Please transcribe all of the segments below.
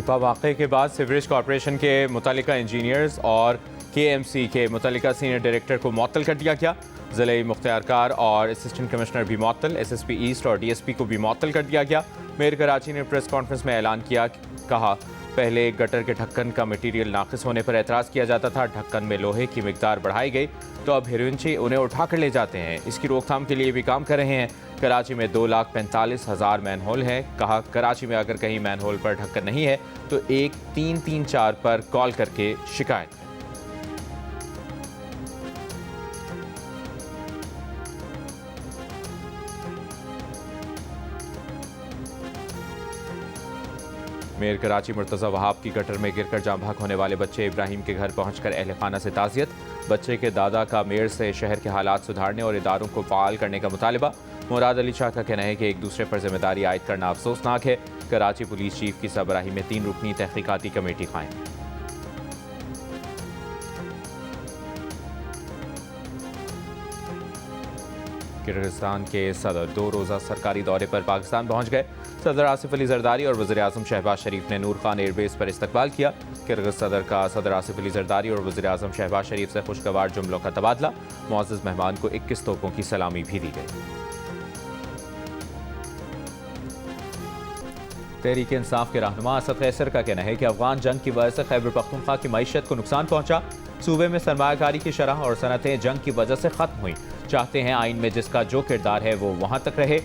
दीपा वाक़े के बाद सीवरेज कॉरपोरेशन के मुतल्लिका इंजीनियर्स और KMC के मुतल्लिका सीनियर डायरेक्टर को मुअत्तल कर दिया गया। ज़िले मुख्तियारकार और असिस्टेंट कमिश्नर भी मुअत्तल, SSP ईस्ट और DSP को भी मुअत्तल कर दिया गया। मेयर कराची ने प्रेस कॉन्फ्रेंस में ऐलान किया, कहा पहले गटर के ढक्कन का मटीरियल नाकिस होने पर एतराज़ किया जाता था, ढक्कन में लोहे की मिकदार बढ़ाई गई तो अब हिरोइनची उन्हें उठा कर ले जाते हैं। इसकी रोकथाम के लिए भी काम कर रहे हैं। कराची में 2,45,000 मैनहोल हैं। कहा कराची में अगर कहीं मैनहोल पर ढक्कन नहीं है तो 1334 पर कॉल करके शिकायत करें। मेयर कराची मुर्तज़ा वहाब की गटर में गिरकर जाँ बहक होने वाले बच्चे इब्राहिम के घर पहुंचकर अहल खाना से ताज़ियत। बच्चे के दादा का मेयर से शहर के हालात सुधारने और इदारों को फ़ाल करने का मुतालबा। मुराद अली शाह का कहना है कि एक दूसरे पर जिम्मेदारी आयद करना अफसोसनाक है। कराची पुलिस चीफ की सरबराही में 3 रुकनी तहकीकाती कमेटी कायम। किर्गिस्तान के सदर 2 रोज़ा सरकारी दौरे पर पाकिस्तान पहुंच गए। सदर आसिफ अली जरदारी और वज़ीर आज़म शहबाज शरीफ ने नूर खान एयरबेस पर इस्तकबाल किया। किर्गिज़ सदर का सदर आसिफ अली जरदारी और वज़ीर आज़म शहबाज शरीफ से खुशगवार जुमलों का तबादला। मुअज़्ज़ज़ मेहमान को 21 तोपों की सलामी भी दी गई। तहरीक इंसाफ के रहनुमा असद कैसर का कहना है कि अफगान जंग की वजह से खैबर पख्तूनख्वा की मईशत को नुकसान पहुंचा। सूबे में सरमायाकारी की शरह और सनतें जंग की वजह से खत्म हुई। चाहते हैं आइन में जिसका जो किरदार है वो वहां तक रहे।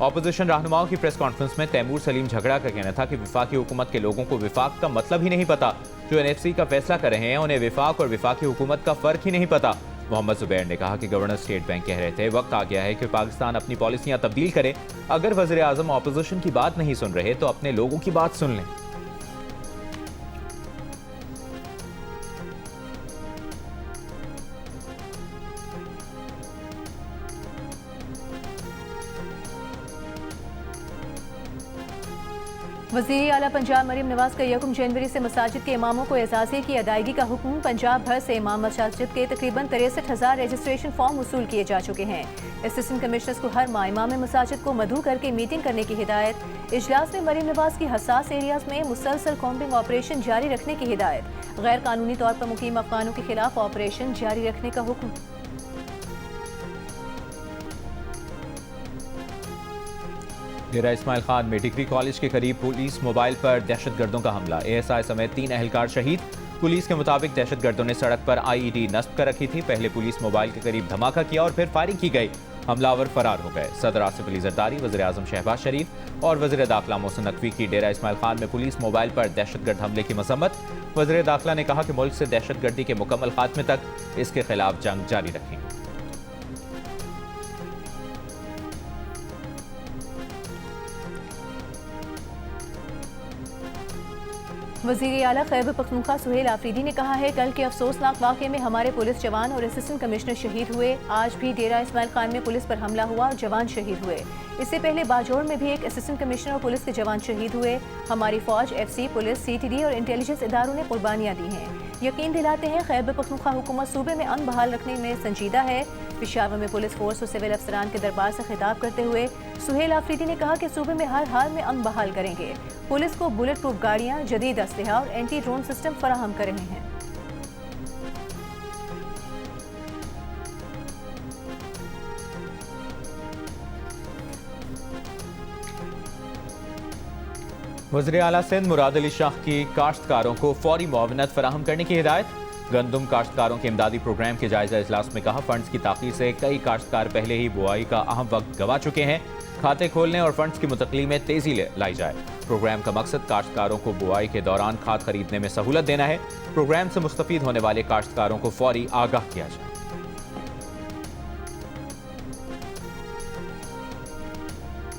ऑपोजिशन रहनुमाओं की प्रेस कॉन्फ्रेंस में तैमूर सलीम झगड़ा का कहना था कि विफाकी हुकूमत के लोगों को विफाक का मतलब ही नहीं पता। जो NFC का फैसला कर रहे हैं उन्हें विफाक और विफाकी हुकूमत का फर्क ही नहीं पता। मोहम्मद जुबैर ने कहा कि गवर्नर स्टेट बैंक कह रहे थे वक्त आ गया है कि पाकिस्तान अपनी पॉलिसियां तब्दील करे। अगर वज़ीर आज़म ऑपोजिशन की बात नहीं सुन रहे तो अपने लोगों की बात सुन लें। वज़ीर आला पंजाब मरीम नवाज का 1 जनवरी से मसाजिद के इमामों को एजाज़े की अदायगी का हुक्म। पंजाब भर से इमाम मसाजिद के तकरीबन 63,000 रजिस्ट्रेशन फॉर्म वसूल किए जा चुके हैं। असिस्टेंट कमिश्नर्स को हर माह इमाम मसाजिद को मदऊ करके मीटिंग करने की हिदायत। इजलास में मरीम नवाज की हसास एरियाज में मुसलसल कॉम्बिंग ऑपरेशन जारी रखने की हिदायत। गैर कानूनी तौर पर मुकीम अफगानों के खिलाफ ऑपरेशन जारी रखने का हुक्म। डेरा इस्माइल खान में डिग्री कॉलेज के करीब पुलिस मोबाइल पर दहशतगर्दों का हमला। ASI समेत 3 अहलकार शहीद। पुलिस के मुताबिक दहशतगर्दों ने सड़क पर IED नस्ब कर रखी थी। पहले पुलिस मोबाइल के करीब धमाका किया और फिर फायरिंग की गई। हमलावर फरार हो गए। सदर आसिफ अली जरदारी, वज़ीर आज़म शहबाज शरीफ और वज़ीर दाखिला मोहसिन नकवी की डेरा इस्माइल खान में पुलिस मोबाइल पर दहशतगर्द हमले की मसम्मत। वज़ीर दाखिला ने कहा कि मुल्क से दहशतगर्दी के मुकम्मल खात्मे तक इसके खिलाफ जंग जारी रखेंगे। वज़ीर आला खैबर पख्तूनख्वा सुहेल आफरीदी ने कहा है कल के अफसोसनाक वाक़े में हमारे पुलिस जवान और असिस्टेंट कमिश्नर शहीद हुए। आज भी डेरा इस्माइल खान में पुलिस पर हमला हुआ और जवान शहीद हुए। इससे पहले बाजौर में भी एक असिस्टेंट कमिश्नर और पुलिस के जवान शहीद हुए। हमारी फौज, FC, पुलिस, CTD और इंटेलिजेंस इदारों ने कुर्बानियाँ दी हैं। यकीन दिलाते हैं खैबर पख्तूनख्वा हुकूमत सूबे में अमन बहाल रखने में संजीदा है। पेशावर में पुलिस फोर्स और सिविल अफसरान के दरबार से खिताब करते हुए सुहेल आफरीदी ने कहा कि सूबे में हर हाल में अमन बहाल करेंगे। पुलिस को बुलेट प्रूफ गाड़ियाँ, जदीद असलहा और एंटी ड्रोन सिस्टम फराहम कर रहे हैं। वज़ीर आला सिंध मुराद अली शाह की काश्तकारों को फौरी मुआवनत फराहम करने की हिदायत। गंदम काश्तकारों के इमदादी प्रोग्राम के जायजा इजलास में कहा फंड्स की ताख़ीर से कई काश्तकार पहले ही बुआई का अहम वक्त गवा चुके हैं। खाते खोलने और फंड्स की मुंतकली में तेजी लाई जाए। प्रोग्राम का मकसद काश्तकारों को बुआई के दौरान खाद खरीदने में सहूलत देना है। प्रोग्राम से मुस्तफीद होने वाले काश्तकारों को फौरी आगाह किया जाए।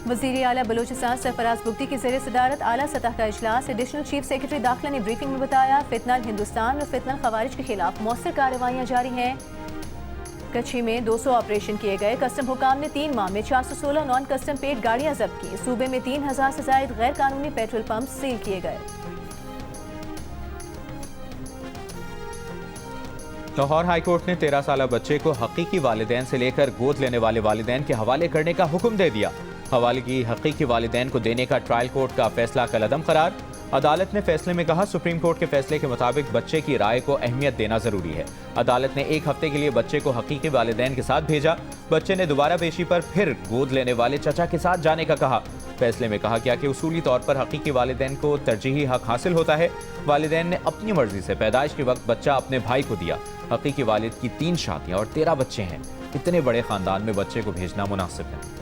वज़ीर आला बलोचिस्तान सरफराज बुगटी की ज़ेर सदारत आला सतह का इजलास। एडिशनल चीफ सेक्रेटरी दाखिला ने ब्रीफिंग में बताया फितनल हिंदुस्तान और फितनल खवारिज के खिलाफ मौसर कार्रवाइयाँ जारी हैं। कच्छी में 200 ऑपरेशन किए गए। कस्टम हुकाम ने 3 माह में 416 नॉन कस्टम पेड गाड़ियाँ जब्त की। सूबे में 3000 से ज़ायद गैर कानूनी पेट्रोल पंप सील किए गए। लाहौर हाईकोर्ट ने 13 साला बच्चे को हकीकी वालिदैन से लेकर गोद लेने वाले वालिदैन के हवाले करने का हुक्म दे दिया। हवाले की हकीकी वालिदैन को देने का ट्रायल कोर्ट का फैसला कलअदम करार। अदालत ने फैसले में कहा, सुप्रीम कोर्ट के फैसले के मुताबिक बच्चे की राय को अहमियत देना जरूरी है। अदालत ने 1 हफ्ते के लिए बच्चे को हकीकी वालिदैन के साथ भेजा। बच्चे ने दोबारा पेशी पर फिर गोद लेने वाले चचा के साथ जाने का कहा। फैसले में कहा गया कि उसूली तौर पर हकीकी वालिदैन को तरजीही हक हासिल होता है। वालिदैन ने अपनी मर्जी से पैदाइश के वक्त बच्चा अपने भाई को दिया। हकीकी वालिद की 3 शादियां और 13 बच्चे हैं। इतने बड़े खानदान में बच्चे को भेजना मुनासिब नहीं।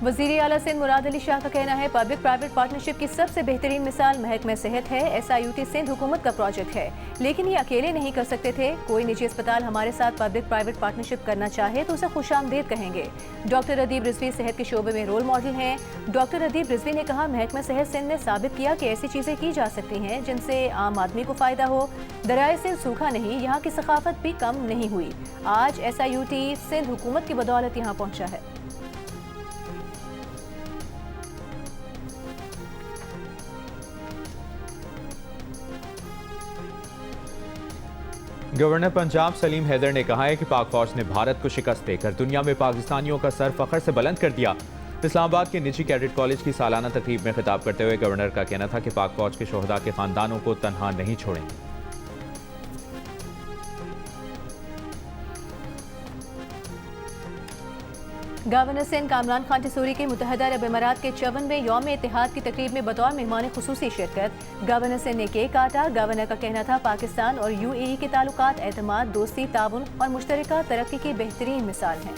वज़ीर आला सिंध मुराद अली शाह का कहना है, पब्लिक प्राइवेट पार्टनरशिप की सबसे बेहतरीन मिसाल महकमा सेहत है। SIUT सिंध हुकूमत का प्रोजेक्ट है, लेकिन ये अकेले नहीं कर सकते थे। कोई निजी अस्पताल हमारे साथ पब्लिक प्राइवेट पार्टनरशिप करना चाहे तो उसे खुशामदीद कहेंगे। डॉक्टर अदीब रिजवी सेहत के शोबे में रोल मॉडल हैं। डॉक्टर अदीब रिजवी ने कहा, महकमा सेहत सिंध ने साबित किया कि ऐसी चीज़ें की जा सकती हैं जिनसे आम आदमी को फ़ायदा हो। दरियाए सिंध सूखा नहीं, यहाँ की सकाफत भी कम नहीं हुई। आज SIUT सिंध हुकूमत की बदौलत यहाँ पहुँचा है। गवर्नर पंजाब सलीम हैदर ने कहा है कि पाक फौज ने भारत को शिकस्त देकर दुनिया में पाकिस्तानियों का सर फख्र से बुलंद कर दिया। इस्लामाबाद के निजी कैडेट कॉलेज की सालाना तकरीब में खिताब करते हुए गवर्नर का कहना था कि पाक फौज के शोहदा के खानदानों को तनहा नहीं छोड़ेंगे। गवर्नर सिंध कामरान खान टिसूरी के मुत्तहदा अरब अमारात के 54वें यौम इत्तेहाद की तकरीब में बतौर मेहमान खुसूसी शिरकत। गवर्नर सिंध ने केक काटा। गवर्नर का कहना था, पाकिस्तान और UAE के ताल्लुकात एतमाद, दोस्ती, ताउन और मुश्तरका तरक्की की बेहतरीन मिसाल हैं।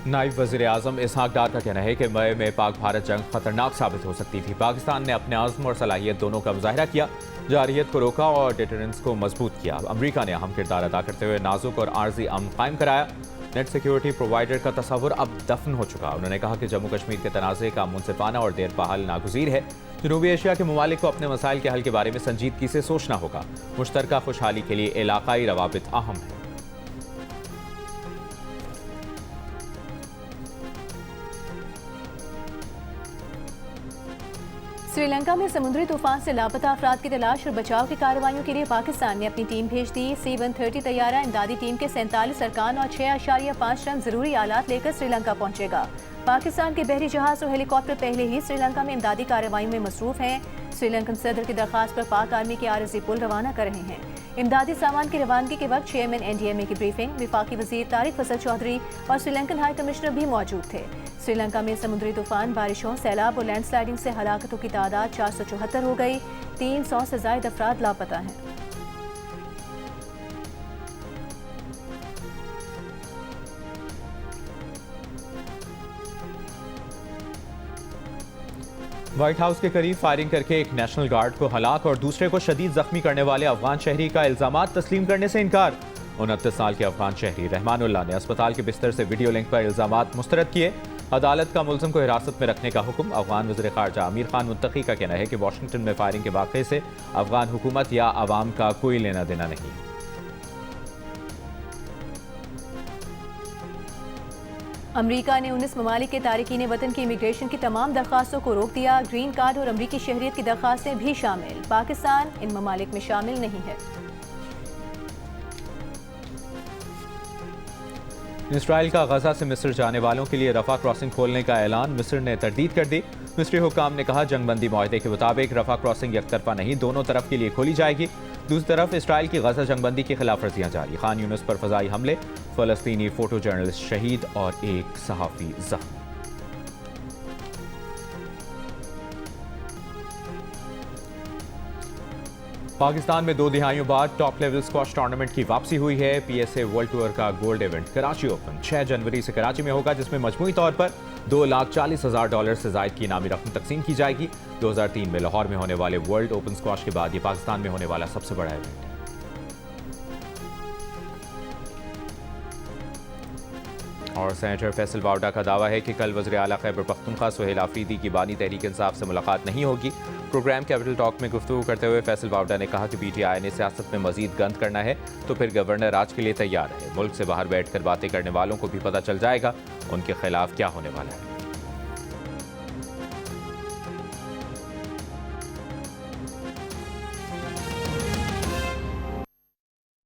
नायब वज़ीर आज़म इसहाक डार का कहना है कि मई में पाक भारत जंग खतरनाक साबित हो सकती थी। पाकिस्तान ने अपने आज़म और सलाहियत दोनों का मुजाहिरा किया, जारियत को रोका और डिटरेंस को मजबूत किया। अमरीका ने अहम किरदार अदा करते हुए नाजुक और आर्जी अमन कायम कराया। नेट सिक्योरिटी प्रोवाइडर का तस्वुर अब दफन हो चुका। उन्होंने कहा कि जम्मू कश्मीर के तनाज़े का मुनसिफाना और देरपा हल नागुज़ीर है। जनूबी एशिया के ममालिक को अपने मसाइल के हल के बारे में संजीदगी से सोचना होगा। मुश्तरका खुशहाली के लिए इलाकाई रवाबित अहम है। श्रीलंका में समुद्री तूफान से लापता अफराद की तलाश और बचाव की कार्रवाइयों के लिए पाकिस्तान ने अपनी टीम भेज दी। C-130 तैयारा इमदादी टीम के 47 अरकान और 6.5 टन जरूरी आलात लेकर श्रीलंका पहुंचेगा। पाकिस्तान के बहरी जहाज और हेलीकॉप्टर पहले ही श्रीलंका में इमदादी कार्रवाई में मसरूफ हैं। श्रीलंकन सदर की दरखास्त पर पाक आर्मी के आरजी पुल रवाना कर रहे हैं। इमदादी सामान की रवानगी के वक्त चेयरमैन NDMA की ब्रीफिंग, विफाकी वजीर तारिक फसल चौधरी और श्रीलंकन हाई कमिश्नर भी मौजूद थे। श्रीलंका में समुद्री तूफान, बारिशों, सैलाब और लैंडस्लाइडिंग से हलाकतों की तादाद 474 हो गई। 300 से ज्यादा अफराद लापता हैं। व्हाइट हाउस के करीब फायरिंग करके एक नेशनल गार्ड को हलाक और दूसरे को शदीद जख्मी करने वाले अफगान शहरी का इल्जामात तस्लीम करने से इनकार। 29 साल के अफगान शहरी रहमानुल्लाह ने अस्पताल के बिस्तर से वीडियो लिंक पर इल्जामात मुस्तरद किए। अदालत का मुलजिम को हिरासत में रखने का हुक्म। अफगान वज़ीर ख़ारजा आमिर खान मुत्तकी का कहना है कि वाशिंगटन में फायरिंग के वाक़े से अफगान हुकूमत या अवाम का कोई लेना देना नहीं। अमरीका ने 19 ममालिक के तारिकीन वतन की इमिग्रेशन की तमाम दरख्वास्तों को रोक दिया। ग्रीन कार्ड और अमरीकी शहरियत की दरख्वास्तें भी शामिल। पाकिस्तान इन ममालिक में शामिल नहीं है। इसराइल का गजा से मिस्र जाने वालों के लिए रफा क्रॉसिंग खोलने का ऐलान मिस्र ने तरदीद कर दी। मिस्री हुक्काम ने कहा, जंगबंदी मुआहदे के मुताबिक रफा क्रॉसिंग एक तरफा नहीं, दोनों तरफ के लिए खोली जाएगी। दूसरी तरफ इसराइल की गजा जंगबंदी की खिलाफ वर्जियां जारी। खान यूनिस पर फजाई हमले, फलस्तीनी फोटो जर्नलिस्ट शहीद और एक सहाफ़ी जख्मी। पाकिस्तान में 2 दिहाइयों बाद टॉप लेवल स्क्वॉश टूर्नामेंट की वापसी हुई है। PSA वर्ल्ड टूर का गोल्ड इवेंट कराची ओपन 6 जनवरी से कराची में होगा, जिसमें मजमूई तौर पर $2,40,000 से ज़ायद की इनामी रकम तकसीम की जाएगी। 2003 में लाहौर में होने वाले वर्ल्ड ओपन स्क्वॉश के बाद ये पाकिस्तान में होने वाला सबसे बड़ा इवेंट है। और सेनेटर फैसल वावडा का दावा है कि कल वज़ीर आला खैबर पख्तूनख्वा सुहेल आफरीदी की बानी तहरीक इंसाफ से मुलाकात नहीं होगी। प्रोग्राम कैपिटल टॉक में गुफ्तगू करते हुए फैसल वावडा ने कहा कि PTI ने सियासत में मजीद गंद करना है तो फिर गवर्नर आज के लिए तैयार है। मुल्क से बाहर बैठ कर बातें करने वालों को भी पता चल जाएगा उनके खिलाफ क्या होने वाला है।